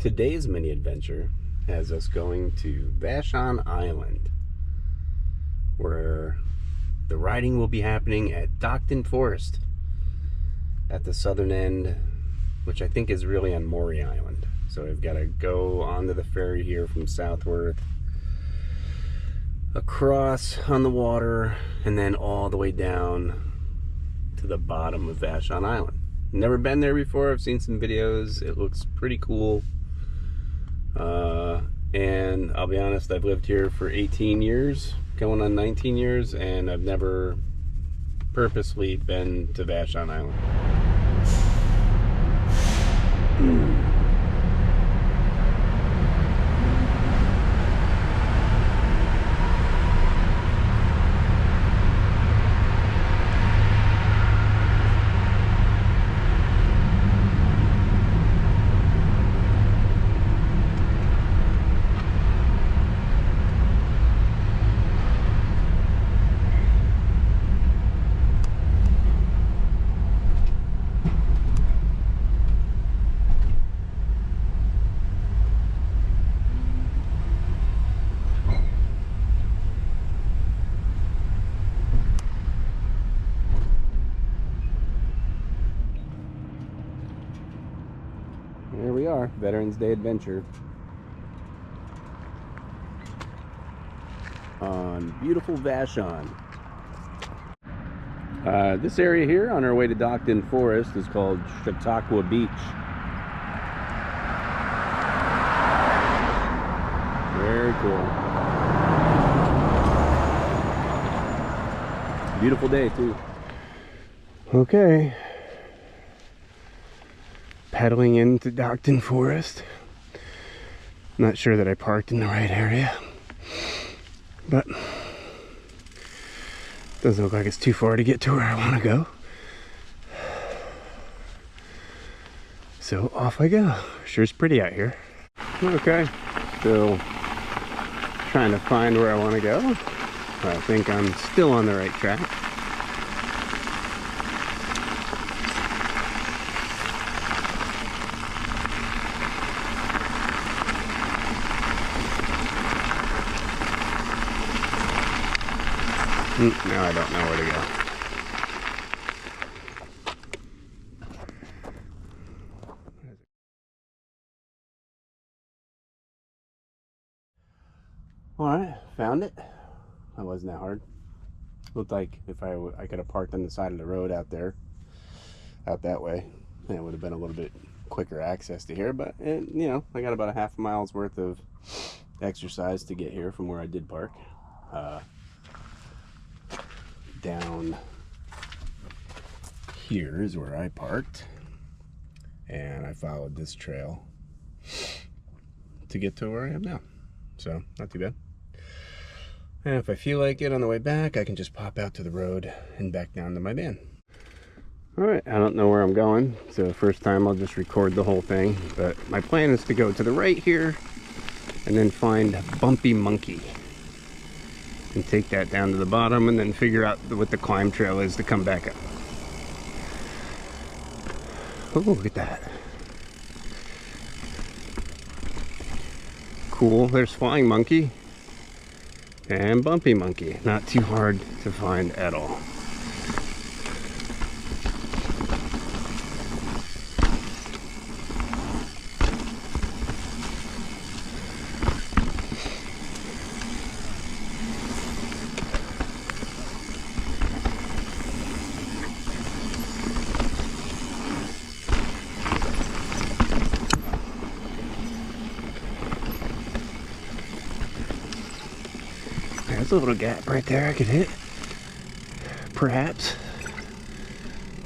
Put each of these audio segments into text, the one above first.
Today's mini adventure has us going to Vashon Island, where the riding will be happening at Dockton Forest at the southern end, which I think is really on Maury Island. So we've got to go onto the ferry here from Southworth, across on the water, and then all the way down to the bottom of Vashon Island. Never been there before. I've seen some videos. It looks pretty cool. And I'll be honest, I've lived here for 18 years, going on 19 years, and I've never purposely been to Vashon Island. Here we are, Veterans Day Adventure on beautiful Vashon. This area here on our way to Dockton Forest is called Chautauqua Beach. Very cool. Beautiful day too. Okay. Pedaling into Dockton Forest. Not sure that I parked in the right area, but doesn't look like it's too far to get to where I want to go. So off I go. Sure is pretty out here. Okay, still trying to find where I want to go. I think I'm still on the right track. Now I don't know where to go. Alright, found it. That wasn't that hard. Looked like if I could have parked on the side of the road out there, out that way, and it would have been a little bit quicker access to here, but you know, I got about a half mile's worth of exercise to get here from where I did park. Down here is where I parked, and I followed this trail to get to where I am now, so not too bad. And if I feel like it on the way back, I can just pop out to the road and back down to my van. Alright, I don't know where I'm going, so first time I'll just record the whole thing, but my plan is to go to the right here and then find Bumpy Monkey and take that down to the bottom, and then figure out what the climb trail is to come back up. Oh, look at that. Cool. There's Flying Monkey and Bumpy Monkey. Not too hard to find at all. There's a little gap right there I could hit, perhaps.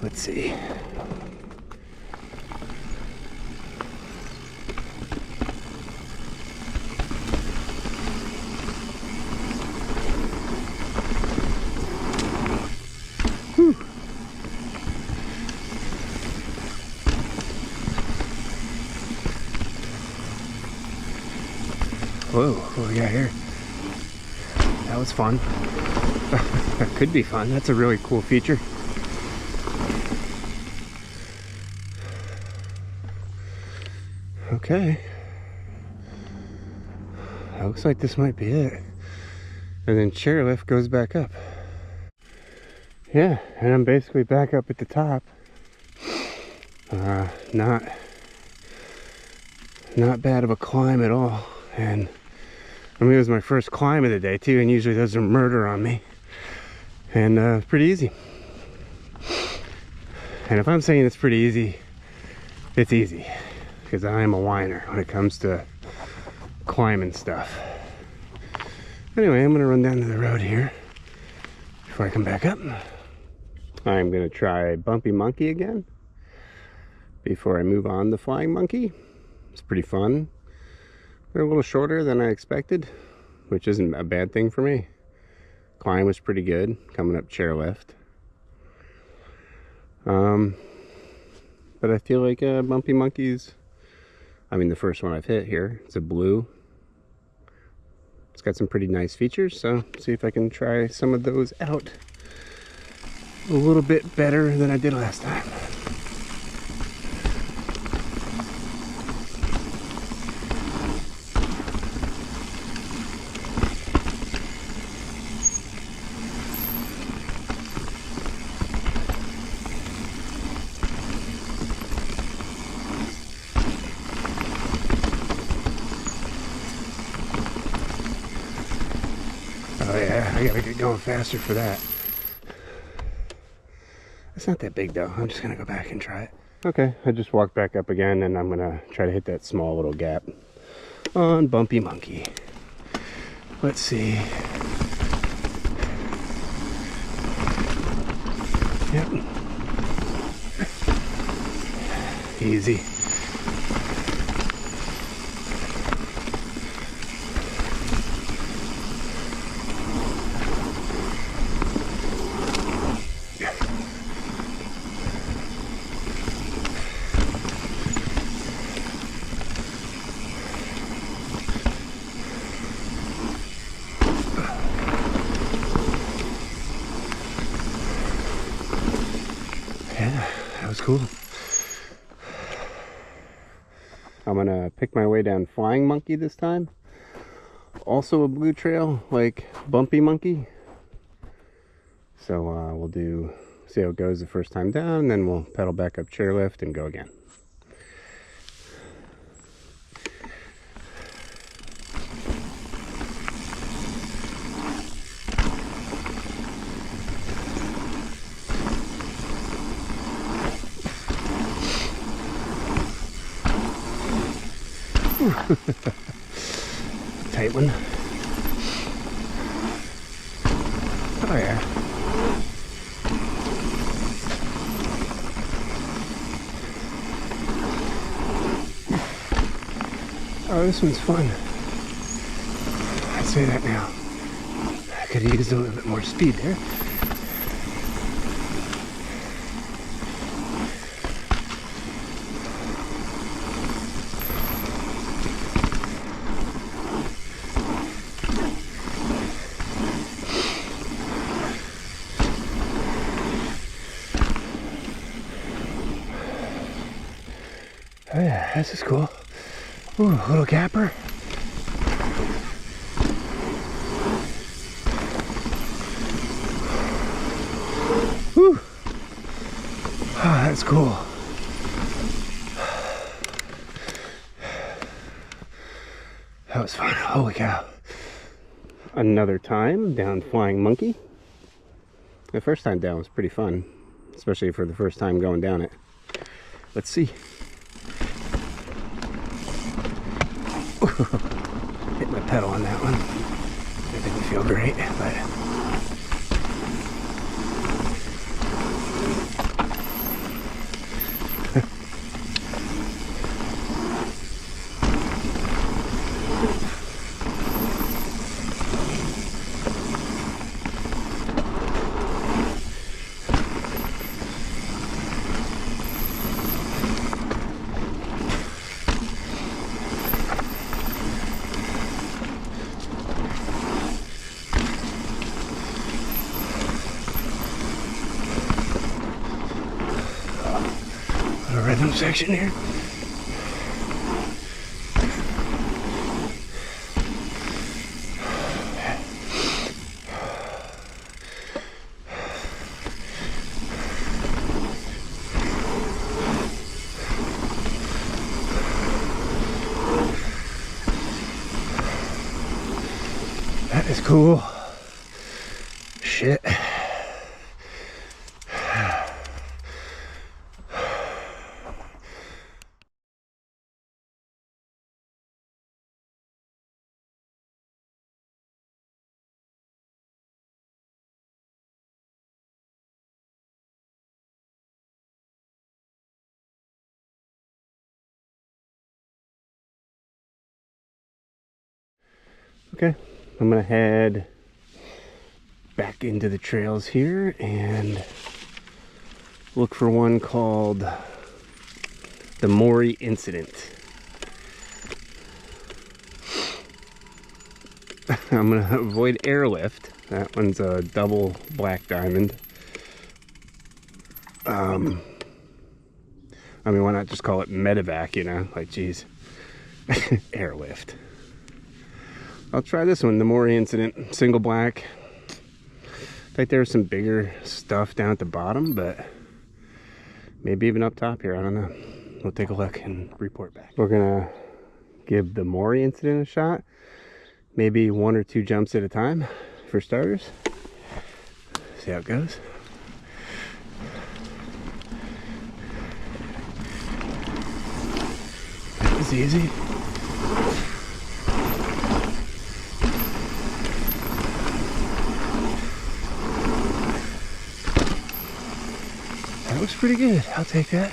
Let's see. Whew. Whoa, what we got here? That was fun. That could be fun. That's a really cool feature. Okay, it looks like this might be it. And then chairlift goes back up. Yeah, and I'm basically back up at the top. Not bad of a climb at all. And I mean, it was my first climb of the day too, and usually those are murder on me. And pretty easy. And if I'm saying it's pretty easy, it's easy. Because I am a whiner when it comes to climbing stuff. Anyway, I'm gonna run down to the road here before I come back up. I'm gonna try Bumpy Monkey again before I move on to Flying Monkey. It's pretty fun. They're a little shorter than I expected, which isn't a bad thing for me. Climb was pretty good, coming up chairlift. But I feel like Bumpy Monkey's, I mean the first one I've hit here, it's a blue. It's got some pretty nice features, so see if I can try some of those out a little bit better than I did last time. Oh yeah, I gotta get going faster for that. It's not that big though. I'm just gonna go back and try it. Okay, I just walked back up again and I'm gonna try to hit that small little gap on Bumpy Monkey. Let's see. Yep. Easy. Yeah, that was cool. I'm gonna pick my way down Flying Monkey this time. Also a blue trail like Bumpy Monkey. So we'll see how it goes the first time down, and then we'll pedal back up chairlift and go again. Tight one. Oh yeah. Oh, this one's fun. I say that now. I could have used a little bit more speed there. Oh yeah, this is cool. Ooh, a little gapper. Whew. Oh, that's cool. That was fun. Holy cow. Another time down Flying Monkey. The first time down was pretty fun, especially for the first time going down it. Let's see. Hit my pedal on that one. It didn't feel great, but rhythm section here. is cool. Shit. Okay, I'm gonna head back into the trails here and look for one called the Maury Incident. I'm gonna avoid Airlift. That one's a double black diamond. I mean, why not just call it Medevac, you know? Like, geez. Airlift. I'll try this one, the Maury Incident, single black. I think there's some bigger stuff down at the bottom, but maybe even up top here, I don't know. We'll take a look and report back. We're gonna give the Maury Incident a shot. Maybe 1 or 2 jumps at a time for starters. See how it goes. That was easy. That looks pretty good. I'll take that.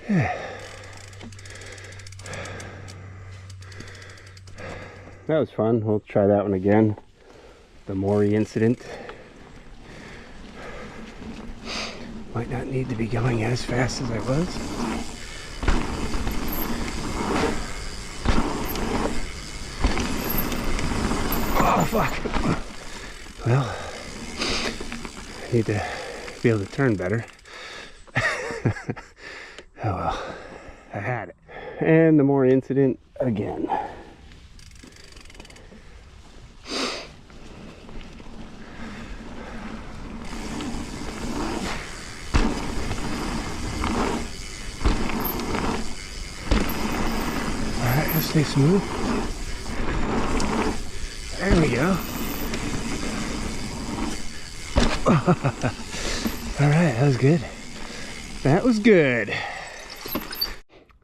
Yeah. That was fun. We'll try that one again. The Maury Incident. Might not need to be going as fast as I was. Oh, fuck. Well, I need to be able to turn better. Oh well, I had it. And the Maury Incident again. Alright, let's stay smooth. There we go. Alright, that was good. That was good.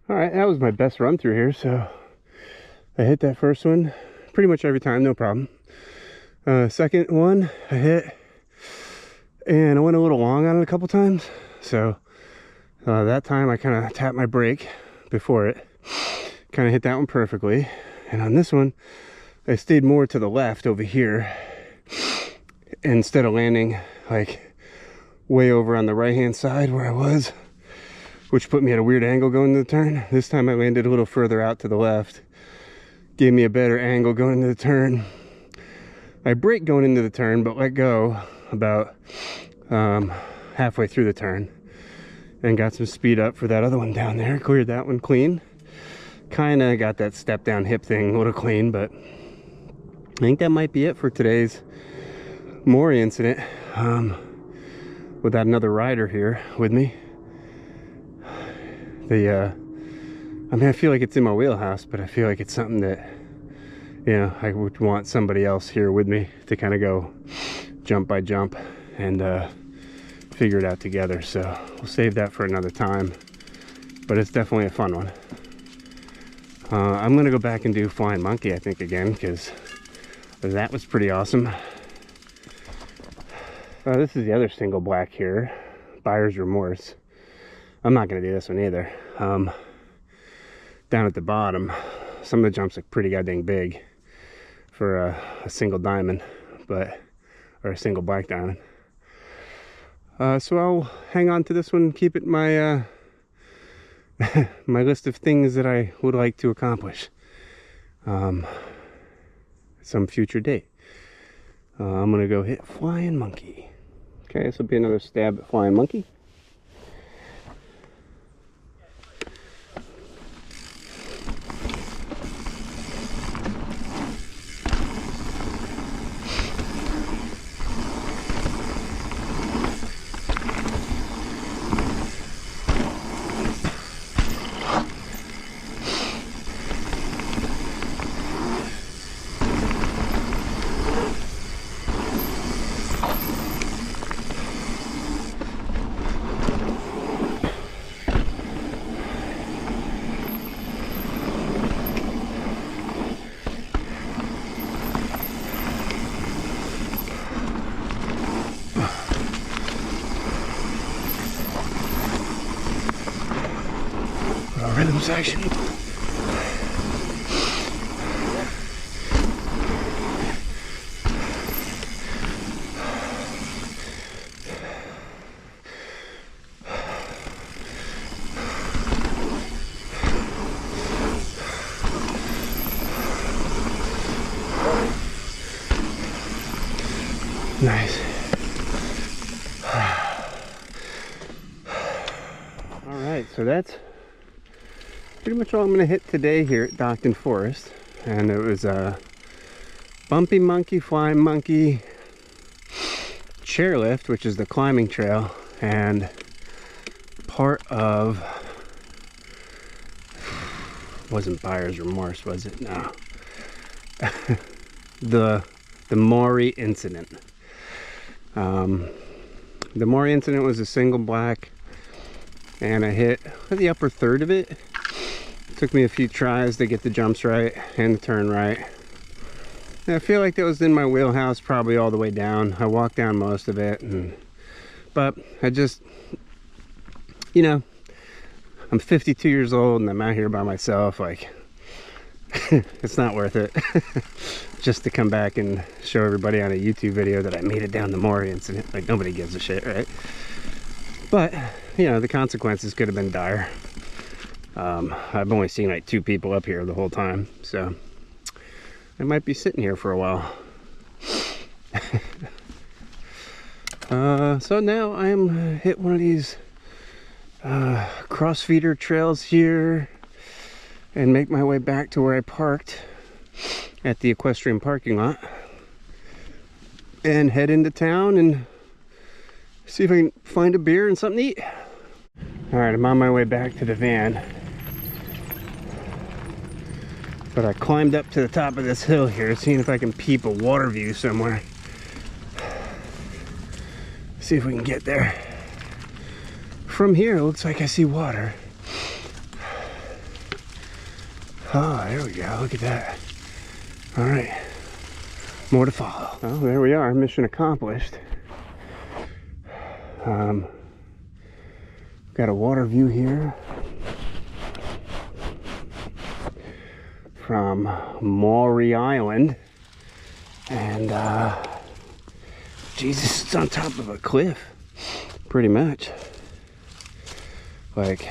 Alright, that was my best run through here, so I hit that first one pretty much every time, no problem. Second one, I hit, and I went a little long on it a couple times, so that time I kind of tapped my brake before it. Kind of hit that one perfectly. And on this one, I stayed more to the left over here instead of landing like way over on the right hand side where I was, which put me at a weird angle going to the turn. This time I landed a little further out to the left, gave me a better angle going into the turn. I braked going into the turn, but let go about halfway through the turn and got some speed up for that other one down there. Cleared that one clean. Kind of got that step down hip thing a little clean, but I think that might be it for today's Maury Incident. Without another rider here with me. I mean, I feel like it's in my wheelhouse, but I feel like it's something that, you know, I would want somebody else here with me to kind of go jump by jump and figure it out together. So we'll save that for another time, but it's definitely a fun one. I'm gonna go back and do Flying Monkey, I think, again, because that was pretty awesome. This is the other single black here, Buyer's Remorse. I'm not gonna do this one either. Down at the bottom, some of the jumps look pretty goddamn big for a single diamond, or a single black diamond. So I'll hang on to this one, keep it my my list of things that I would like to accomplish some future date. I'm gonna go hit Flying Monkey. Okay, this will be another stab at Flying Monkey. rhythm section. Nice. All right, so that's pretty much all I'm going to hit today here at Dockton Forest. And it was a bumpy monkey, flying monkey, chairlift, which is the climbing trail, and part of, wasn't buyer's remorse, was it? No. the Maury incident. The Maury incident was a single black, and I hit the upper third of it. It took me a few tries to get the jumps right and the turn right. And I feel like that was in my wheelhouse probably all the way down. I walked down most of it, but I just, you know, I'm 52 years old and I'm out here by myself. Like, it's not worth it just to come back and show everybody on a YouTube video that I made it down the Maury incident. Like, nobody gives a shit, right? But, you know, the consequences could have been dire. I've only seen like 2 people up here the whole time, so I might be sitting here for a while. So now I'm hit one of these crossfeeder trails here and make my way back to where I parked at the equestrian parking lot and head into town and see if I can find a beer and something to eat. All right, I'm on my way back to the van, but I climbed up to the top of this hill here, seeing if I can peep a water view somewhere. See if we can get there. From here, it looks like I see water. Oh, there we go. Look at that. All right, more to follow. Well, there we are. Mission accomplished. Got a water view here from Maury Island, and Jesus, it's on top of a cliff, pretty much. Like,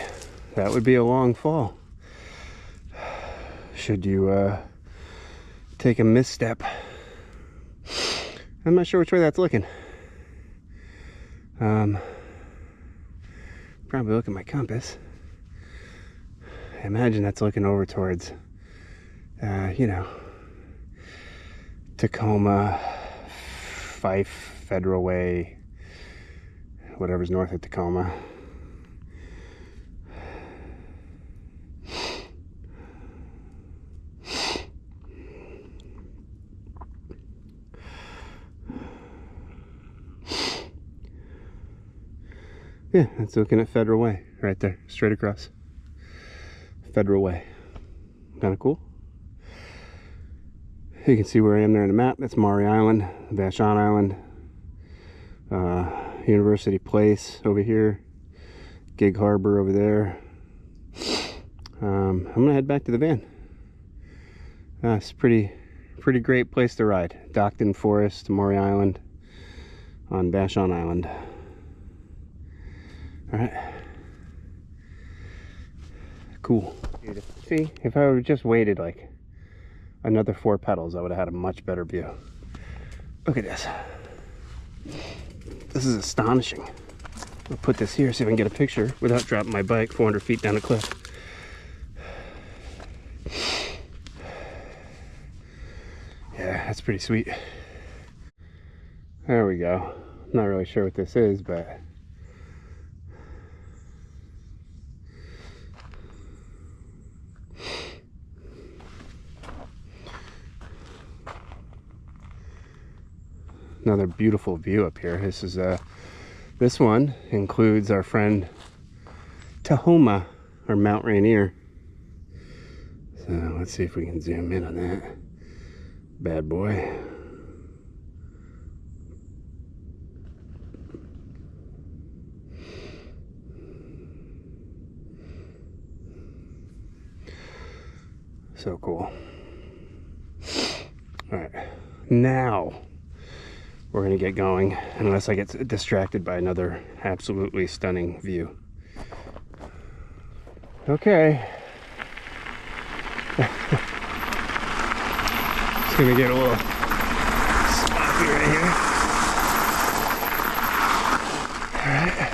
that would be a long fall should you take a misstep. I'm not sure which way that's looking. Probably look at my compass. I imagine that's looking over towards, you know, Tacoma, Fife, Federal Way, whatever's north of Tacoma. Yeah, that's looking at Federal Way right there, straight across. Federal Way. Kind of cool. You can see where I am there on the map. That's Maury Island, Vashon Island, University Place over here, Gig Harbor over there. I'm gonna head back to the van. It's a pretty great place to ride. Dockton Forest, Maury Island, on Vashon Island. All right, cool. See, if I would have just waited like another 4 pedals, I would have had a much better view. Look at this. This is astonishing. I'll put this here, see if I can get a picture without dropping my bike 400 feet down a cliff. Yeah, that's pretty sweet. There we go. I'm not really sure what this is, but another beautiful view up here. This is this one includes our friend Tahoma, or Mount Rainier. So let's see if we can zoom in on that bad boy. So cool. All right, now we're gonna get going, unless I get distracted by another absolutely stunning view. Okay. It's gonna get a little sloppy right here. All right.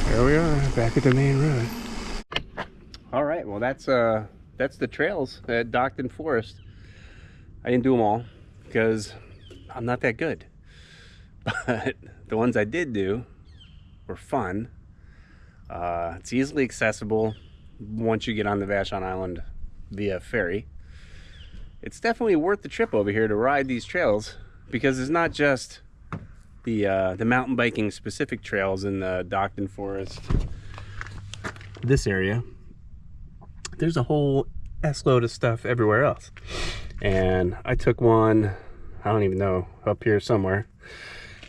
There we are, back at the main road. All right, well that's the trails at Dockton Forest. I didn't do them all because I'm not that good, but the ones I did do were fun. It's easily accessible once you get on the Vashon Island via ferry. It's definitely worth the trip over here to ride these trails, because it's not just the mountain biking specific trails in the Dockton Forest, this area. There's a whole S-load of stuff everywhere else. And I took one, I don't even know, up here somewhere,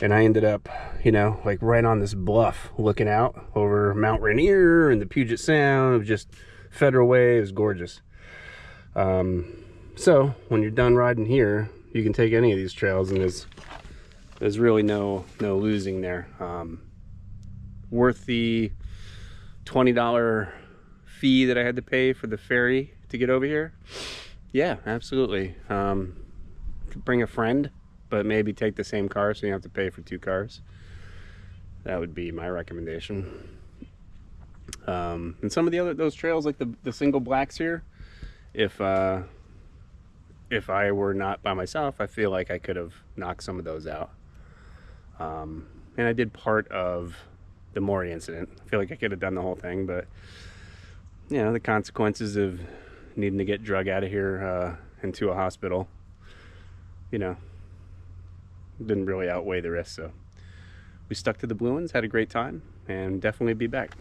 and I ended up, you know, like right on this bluff looking out over Mount Rainier and the Puget Sound. It was just Federal Way. It was gorgeous. So when you're done riding here, you can take any of these trails, and there's really no losing there. Worth the $20 fee that I had to pay for the ferry to get over here? Yeah, absolutely. Bring a friend, but maybe take the same car so you don't have to pay for two cars. That would be my recommendation. And some of those trails, like the single blacks here, if I were not by myself, I feel like I could have knocked some of those out. And I did part of the Maury incident. I feel like I could have done the whole thing, but you know, the consequences of needing to get drug out of here into a hospital, you know, didn't really outweigh the risk. So we stuck to the blue ones, had a great time, and definitely be back.